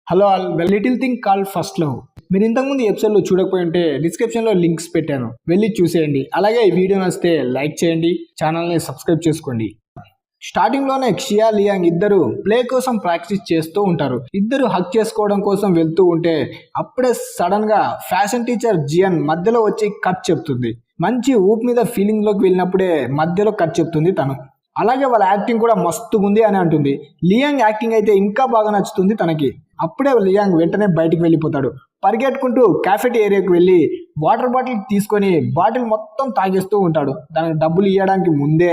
Hello all little thing called first love. మీరు ఇంతకుముందు ఎపిసోడ్లో చూడకపోయి ఉంటే డిస్క్రిప్షన్లో లింక్స్ పెట్టాను, వెళ్ళి చూసేయండి. అలాగే ఈ వీడియో నచ్చితే లైక్ చేయండి, ఛానల్ని సబ్స్క్రైబ్ చేసుకోండి. స్టార్టింగ్లోనే క్షియా లియాంగ్ ఇద్దరు ప్లే కోసం ప్రాక్టీస్ చేస్తూ ఉంటారు. ఇద్దరు హక్ చేసుకోవడం కోసం వెళ్తూ ఉంటే అప్పుడే సడన్గా ఫ్యాషన్ టీచర్ జియన్ మధ్యలో వచ్చి కట్ చెప్తుంది. మంచి ఊపు మీద ఫీలింగ్లోకి వెళ్ళినప్పుడే మధ్యలో కట్ చెప్తుంది తను. అలాగే వాళ్ళ యాక్టింగ్ కూడా మస్తుగుంది అని అంటుంది. లియాంగ్ యాక్టింగ్ అయితే ఇంకా బాగా నచ్చుతుంది తనకి. అప్పుడే లియాంగ్ వెంటనే బయటికి వెళ్ళిపోతాడు. పరిగెట్టుకుంటూ క్యాఫెట్ ఏరియాకి వెళ్ళి వాటర్ బాటిల్ తీసుకొని బాటిల్ మొత్తం తాగేస్తూ ఉంటాడు. దానికి డబ్బులు ఇవ్వడానికి ముందే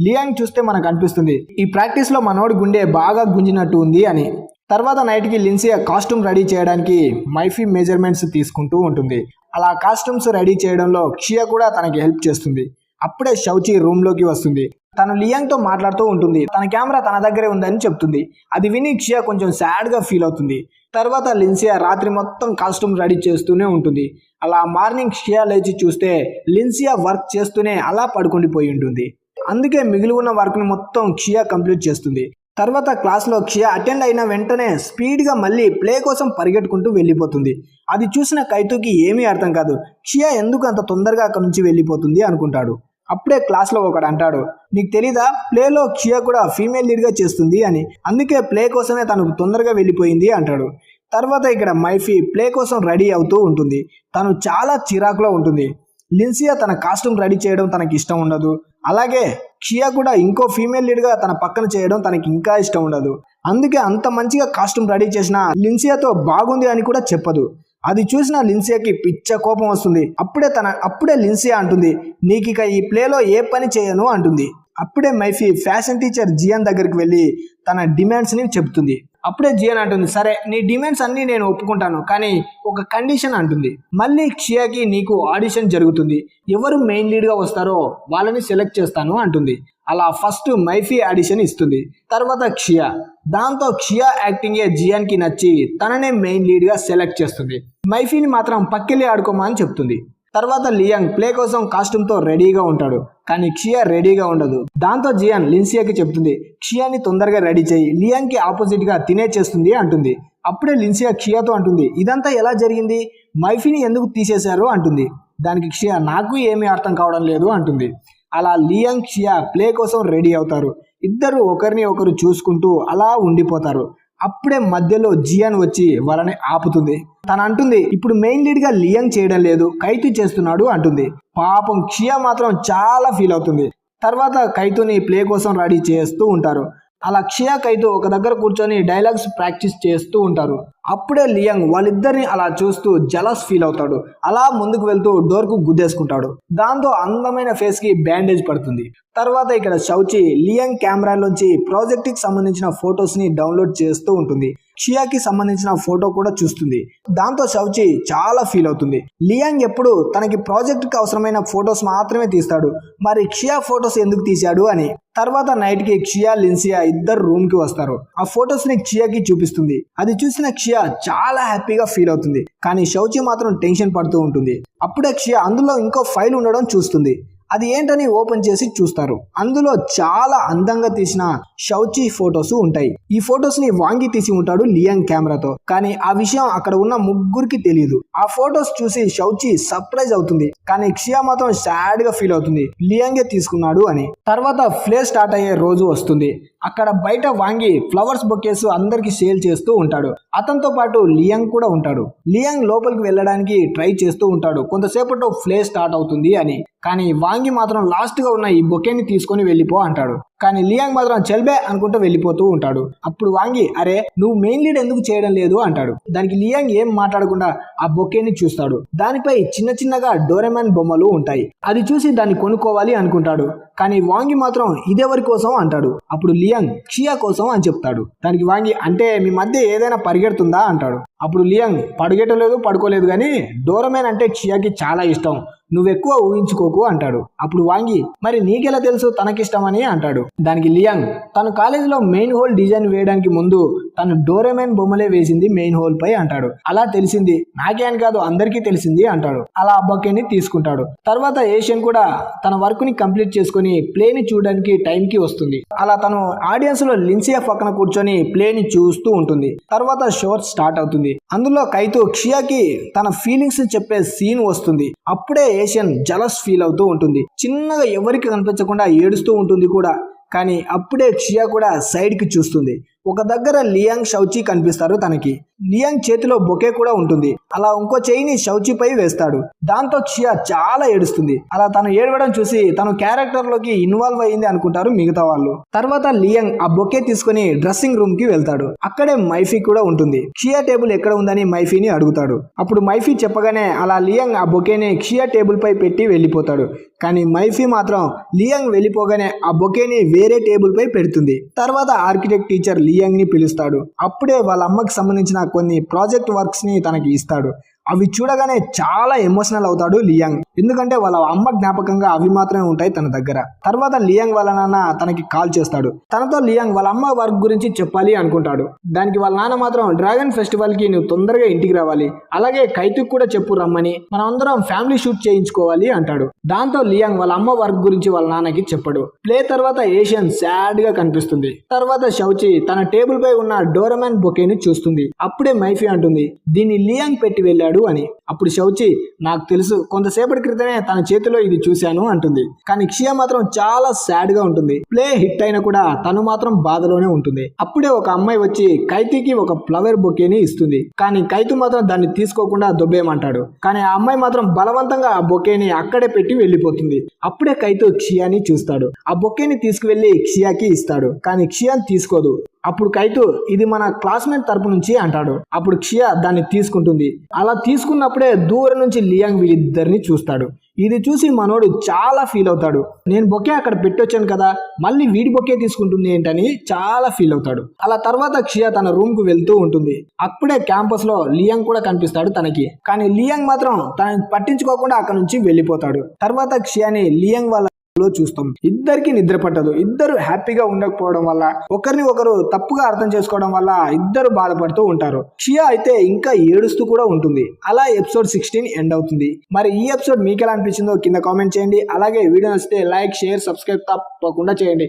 లియాంగ్ చూస్తే మనకు అనిపిస్తుంది ఈ ప్రాక్టీస్ లో మనోడి గుండె బాగా గుంజినట్టు ఉంది అని. తర్వాత నైట్ కి లిన్సియా కాస్ట్యూమ్ రెడీ చేయడానికి మైఫీ మెజర్మెంట్స్ తీసుకుంటూ ఉంటుంది. అలా కాస్ట్యూమ్స్ రెడీ చేయడంలో క్షియా కూడా తనకి హెల్ప్ చేస్తుంది. అప్పుడే షౌచి రూమ్ లోకి వస్తుంది. తను లియాంగ్ తో మాట్లాడుతూ ఉంటుంది. తన కెమెరా తన దగ్గరే ఉందని చెప్తుంది. అది విని క్షియా కొంచెం సాడ్ గా ఫీల్ అవుతుంది. తర్వాత లిన్సియా రాత్రి మొత్తం కాస్ట్యూమ్ రెడీ చేస్తూనే ఉంటుంది. అలా మార్నింగ్ క్షియా లేచి చూస్తే లిన్సియా వర్క్ చేస్తూనే అలా పడుకుండిపోయి ఉంటుంది. అందుకే మిగిలి ఉన్న వర్క్ ని మొత్తం క్షియా కంప్లీట్ చేస్తుంది. తర్వాత క్లాస్లో క్షియా అటెండ్ అయిన వెంటనే స్పీడ్గా మళ్ళీ ప్లే కోసం పరిగెట్టుకుంటూ వెళ్ళిపోతుంది. అది చూసిన కైతుకి ఏమీ అర్థం కాదు. క్షియా ఎందుకు అంత తొందరగా అక్కడి నుంచి వెళ్ళిపోతుంది అనుకుంటాడు. అప్పుడే క్లాస్లో ఒకడు అంటాడు, నీకు తెలీదా ప్లేలో క్షియా కూడా ఫీమేల్ లీడ్గా చేస్తుంది అని, అందుకే ప్లే కోసమే తను తొందరగా వెళ్ళిపోయింది అంటాడు. తర్వాత ఇక్కడ మైఫీ ప్లే కోసం రెడీ అవుతూ ఉంటుంది. తను చాలా చిరాకులో ఉంటుంది. లిన్సియా తన కాస్ట్యూమ్ రెడీ చేయడం తనకి ఇష్టం ఉండదు. అలాగే క్షియా కూడా ఇంకో ఫీమేల్ లీడ్గా తన పక్కన చేయడం తనకి ఇంకా ఇష్టం ఉండదు. అందుకే అంత మంచిగా కాస్ట్యూమ్ రెడీ చేసిన లిన్సియాతో బాగుంది అని కూడా చెప్పదు. అది చూసిన లిన్సియాకి పిచ్చ కోపం వస్తుంది. అప్పుడే లిన్సియా అంటుంది, నీకిక ఈ ప్లేలో ఏ పని చేయను అంటుంది. అప్పుడే మైఫీ ఫ్యాషన్ టీచర్ జియన్ దగ్గరికి వెళ్ళి తన డిమాండ్స్ని చెప్తుంది. అప్పుడే జియన్ అంటుంది, సరే నీ డిమాండ్స్ అన్నీ నేను ఒప్పుకుంటాను, కానీ ఒక కండిషన్ అంటుంది. మళ్ళీ క్షియాకి నీకు ఆడిషన్ జరుగుతుంది, ఎవరు మెయిన్ లీడ్గా వస్తారో వాళ్ళని సెలెక్ట్ చేస్తాను అంటుంది. అలా ఫస్ట్ మైఫీ ఆడిషన్ ఇస్తుంది, తర్వాత క్షియా. దాంతో క్షియా యాక్టింగే జియాన్కి నచ్చి తననే మెయిన్ లీడ్గా సెలెక్ట్ చేస్తుంది. మైఫీని మాత్రం పక్కెళ్ళి ఆడుకోమని చెప్తుంది. తర్వాత లియాంగ్ ప్లే కోసం కాస్ట్యూమ్తో రెడీగా ఉంటాడు, కానీ క్షియా రెడీగా ఉండదు. దాంతో జియాన్ లిన్సియాకి చెప్తుంది, క్షియాని తొందరగా రెడీ చేయి, లియాంగ్కి ఆపోజిట్గా తినే చేస్తుంది అంటుంది. అప్పుడే లిన్సియా క్షియాతో అంటుంది, ఇదంతా ఎలా జరిగింది, మైఫీని ఎందుకు తీసేశారు అంటుంది. దానికి క్షియా నాకు ఏమీ అర్థం కావడం లేదు అంటుంది. అలా లియాంగ్ క్షియా ప్లే కోసం రెడీ అవుతారు. ఇద్దరు ఒకరిని ఒకరు చూసుకుంటూ అలా ఉండిపోతారు. అప్పుడే మధ్యలో జియాన్ వచ్చి వాళ్ళని ఆపుతుంది. తను అంటుంది, ఇప్పుడు మెయిన్ లీడ్ గా లియాంగ్ చేయడం లేదు, కైతు చేస్తున్నాడు అంటుంది. పాపం క్షియా మాత్రం చాలా ఫీల్ అవుతుంది. తర్వాత కైతుని ప్లే కోసం రెడీ చేస్తూ ఉంటారు. అలా క్షియా కైతు ఒక దగ్గర కూర్చొని డైలాగ్స్ ప్రాక్టీస్ చేస్తూ ఉంటారు. అప్పుడే లియాంగ్ వాళ్ళిద్దరిని అలా చూస్తూ జలస్ ఫీల్ అవుతాడు. అలా ముందుకు వెళ్తూ డోర్ కు గుద్దేసుకుంటాడు. దాంతో అందమైన ఫేస్ కి బ్యాండేజ్ పడుతుంది. తర్వాత ఇక్కడ షౌచి లియాంగ్ కెమెరాలోంచి ప్రాజెక్ట్ కి సంబంధించిన ఫొటోస్ ని డౌన్లోడ్ చేస్తూ ఉంటుంది. క్షియాకి సంబంధించిన ఫోటో కూడా చూస్తుంది. దాంతో షౌచి చాలా ఫీల్ అవుతుంది. లియాంగ్ ఎప్పుడు తనకి ప్రాజెక్ట్ కి అవసరమైన ఫొటోస్ మాత్రమే తీస్తాడు, మరి క్షియా ఫొటోస్ ఎందుకు తీశాడు అని. తర్వాత నైట్ కి క్షియా లిన్సియా ఇద్దరు రూమ్ కి వస్తారు. ఆ ఫొటోస్ ని క్షియాకి చూపిస్తుంది. అది చూసిన క్షియా చాలా హ్యాపీగా ఫీల్ అవుతుంది, కానీ షౌచి మాత్రం టెన్షన్ పడుతూ ఉంటుంది. అప్పుడే క్షియా అందులో ఇంకో ఫైల్ ఉండడం చూస్తుంది. అది ఏంటని ఓపెన్ చేసి చూస్తారు. అందులో చాలా అందంగా తీసిన షౌచి ఫొటోస్ ఉంటాయి. ఈ ఫొటోస్ ని వాంగి తీసి ఉంటాడు లియాంగ్ కెమెరాతో, కానీ ఆ విషయం అక్కడ ఉన్న ముగ్గురికి తెలియదు. ఆ ఫొటోస్ చూసి షౌచి సర్ప్రైజ్ అవుతుంది, కానీ క్షియా మాత్రం సాడ్ గా ఫీల్ అవుతుంది, లియాంగే తీసుకున్నాడు అని. తర్వాత ప్లే స్టార్ట్ అయ్యే రోజు వస్తుంది. అక్కడ బయట వాంగి ఫ్లవర్స్ బొకేస్ అందరికి సేల్ చేస్తూ ఉంటాడు. అతనితో పాటు లియాంగ్ కూడా ఉంటాడు. లియాంగ్ లోపలికి వెళ్ళడానికి ట్రై చేస్తూ ఉంటాడు, కొంతసేపట్లో ప్లే స్టార్ట్ అవుతుంది అని. కానీ వాంగి మాత్రం లాస్ట్ గా ఉన్న ఈ బొకేని తీసుకొని వెళ్ళిపో అంటాడు. కానీ లియాంగ్ మాత్రం చెల్బే అనుకుంటూ వెళ్ళిపోతూ ఉంటాడు. అప్పుడు వాంగి, అరే నువ్వు మెయిన్ లీడ్ ఎందుకు చేయడం లేదు అంటాడు. దానికి లియాంగ్ ఏం మాట్లాడకుండా ఆ బొకేని చూస్తాడు. దానిపై చిన్న చిన్నగా డోరెమాన్ బొమ్మలు ఉంటాయి. అది చూసి దాన్ని కొనుక్కోవాలి అనుకుంటాడు. కానీ వాంగి మాత్రం ఇదెవరి కోసం అంటాడు. అప్పుడు లియాంగ్ క్షియా కోసం అని చెప్తాడు. దానికి వాంగి, అంటే మీ మధ్య ఏదైనా పరిగెడుతుందా అంటాడు. అప్పుడు లియాంగ్, పడుకోలేదు పడుకోలేదు, కానీ డోరెమాన్ అంటే క్షియాకి చాలా ఇష్టం, నువ్వెక్కువ ఊహించుకోకు అంటాడు. అప్పుడు వాంగి, మరి నీకెలా తెలుసు తనకిష్టమని అంటాడు. దానికి లియాంగ్, తను కాలేజీలో మెయిన్ హోల్ డిజైన్ వేయడానికి ముందు తను డోరేమోన్ బొమ్మలే వేసింది మెయిన్ హోల్ పై అంటాడు. అలా తెలిసింది నాకే అని కాదు అందరికీ తెలిసింది అంటాడు. అలా ఆ బొకేని తీసుకుంటాడు. తర్వాత ఏషియన్ కూడా తన వర్క్ ని కంప్లీట్ చేసుకుని ప్లే ని చూడడానికి టైం కి వస్తుంది. అలా తను ఆడియన్స్ లో లిన్సియా పక్కన కూర్చొని ప్లే ని చూస్తూ ఉంటుంది. తర్వాత షో స్టార్ట్ అవుతుంది. అందులో కైతు క్షియాకి తన ఫీలింగ్స్ చెప్పే సీన్ వస్తుంది. అప్పుడే ఏషియన్ జలస్ ఫీల్ అవుతూ ఉంటుంది. చిన్నగా ఎవరికి కనిపించకుండా ఏడుస్తూ ఉంటుంది కూడా. కానీ అప్పుడే క్షియా కూడా సైడ్ కి చూస్తుంది. ఒక దగ్గర లియాంగ్ షౌచి కనిపిస్తారు తనకి. లియాంగ్ చేతిలో బొకే కూడా ఉంటుంది. అలా ఇంకో చెయ్యిని షౌచిపై వేస్తాడు. దాంతో క్షియా చాలా ఏడుస్తుంది. అలా తను ఏడవడం చూసి తను క్యారెక్టర్ లోకి ఇన్వాల్వ్ అయ్యింది అనుకుంటారు మిగతా వాళ్ళు. తర్వాత లియాంగ్ ఆ బొకే తీసుకుని డ్రెస్సింగ్ రూమ్ కి వెళ్తాడు. అక్కడే మైఫీ కూడా ఉంటుంది. క్షియా టేబుల్ ఎక్కడ ఉందని మైఫీని అడుగుతాడు. అప్పుడు మైఫీ చెప్పగానే అలా లియాంగ్ ఆ బొకేని క్షియా టేబుల్ పై పెట్టి వెళ్ళిపోతాడు. కానీ మైఫీ మాత్రం లియాంగ్ వెళ్ళిపోగానే ఆ బొకేని వేరే టేబుల్ పై పెడుతుంది. తర్వాత ఆర్కిటెక్ట్ టీచర్ లియాంగ్ ని పిలుస్తాడు. అప్పుడే వాళ్ళ అమ్మకి సంబంధించిన కొన్ని ప్రాజెక్ట్ వర్క్స్ ని తనకి ఇస్తాడు. అవి చూడగానే చాలా ఎమోషనల్ అవుతాడు లియాంగ్. ఎందుకంటే వాళ్ళ అమ్మ జ్ఞాపకంగా అవి మాత్రమే ఉంటాయి తన దగ్గర. తర్వాత లియాంగ్ వాళ్ళ నాన్న తనకి కాల్ చేస్తాడు. తనతో లియాంగ్ వాళ్ళ అమ్మ వర్క్ గురించి చెప్పాలి అనుకుంటాడు. దానికి వాళ్ళ నాన్న మాత్రం డ్రాగన్ ఫెస్టివల్ కి నువ్వు తొందరగా ఇంటికి రావాలి, అలాగే కైతుకు కూడా చెప్పు రమ్మని, మనం అందరం ఫ్యామిలీ షూట్ చేయించుకోవాలి అంటాడు. దాంతో లియాంగ్ వాళ్ళ అమ్మ వర్క్ గురించి వాళ్ళ నాన్నకి చెప్పడు. ప్లే తర్వాత ఏషియన్ సాడ్ గా కనిపిస్తుంది. తర్వాత షౌచి తన టేబుల్ పై ఉన్న డోరేమోన్ బొకేని చూస్తుంది. అప్పుడే మైఫీ అంటుంది దీన్ని లియాంగ్ పెట్టి వెళ్ళాడు అని. అప్పుడు షౌచి నాకు తెలుసు, కొంతసేపటి క్రితమే తన చేతిలో ఇది చూశాను అంటుంది. కానీ క్షియా మాత్రం చాలా సాడ్ గా ఉంటుంది. ప్లే హిట్ అయినా కూడా తను మాత్రం బాధలోనే ఉంటుంది. అప్పుడే ఒక అమ్మాయి వచ్చి కైతికి ఒక ఫ్లవర్ బొకేని ఇస్తుంది. కానీ కైతు మాత్రం దాన్ని తీసుకోకుండా దొబ్బేయమంటాడు. కానీ ఆ అమ్మాయి మాత్రం బలవంతంగా ఆ బొకేని అక్కడే పెట్టి వెళ్ళిపోతుంది. అప్పుడే కైతు క్షియాని చూస్తాడు. ఆ బొకేని తీసుకువెళ్లి క్షియాకి ఇస్తాడు. కానీ క్షియాని తీసుకోదు. అప్పుడు కైతు ఇది మన క్లాస్మేట్ తరపు నుంచి అంటాడు. అప్పుడు క్షియా దాన్ని తీసుకుంటుంది. అలా తీసుకున్నప్పుడే దూరం నుంచి లియాంగ్ వీళ్ళిద్దరిని చూస్తాడు. ఇది చూసి మనోడు చాలా ఫీల్ అవుతాడు. నేను బొకే అక్కడ పెట్టొచ్చాను కదా, మళ్ళీ వీడి బొకే తీసుకుంటుంది ఏంటని చాలా ఫీల్ అవుతాడు. అలా తర్వాత క్షియా తన రూమ్ కు వెళ్తూ ఉంటుంది. అప్పుడే క్యాంపస్ లో లియాంగ్ కూడా కనిపిస్తాడు తనకి. కానీ లియాంగ్ మాత్రం తనని పట్టించుకోకుండా అక్కడ నుంచి వెళ్ళిపోతాడు. తర్వాత క్షియాని లియాంగ్ వాళ్ళ లో చూస్తాం. ఇద్దరికి నిద్ర పట్టదు. ఇద్దరు హ్యాపీగా ఉండకపోవడం వల్ల, ఒకరిని ఒకరు తప్పుగా అర్థం చేసుకోవడం వల్ల ఇద్దరు బాధపడుతూ ఉంటారు. క్షియా అయితే ఇంకా ఏడుస్తూ కూడా ఉంటుంది. అలా ఎపిసోడ్ 16 ఎండ్ అవుతుంది. మరి ఈ ఎపిసోడ్ మీకు ఎలా అనిపించిందో కింద కామెంట్ చేయండి. అలాగే వీడియో నచ్చితే లైక్, షేర్, సబ్స్క్రైబ్ తప్పకుండా చేయండి.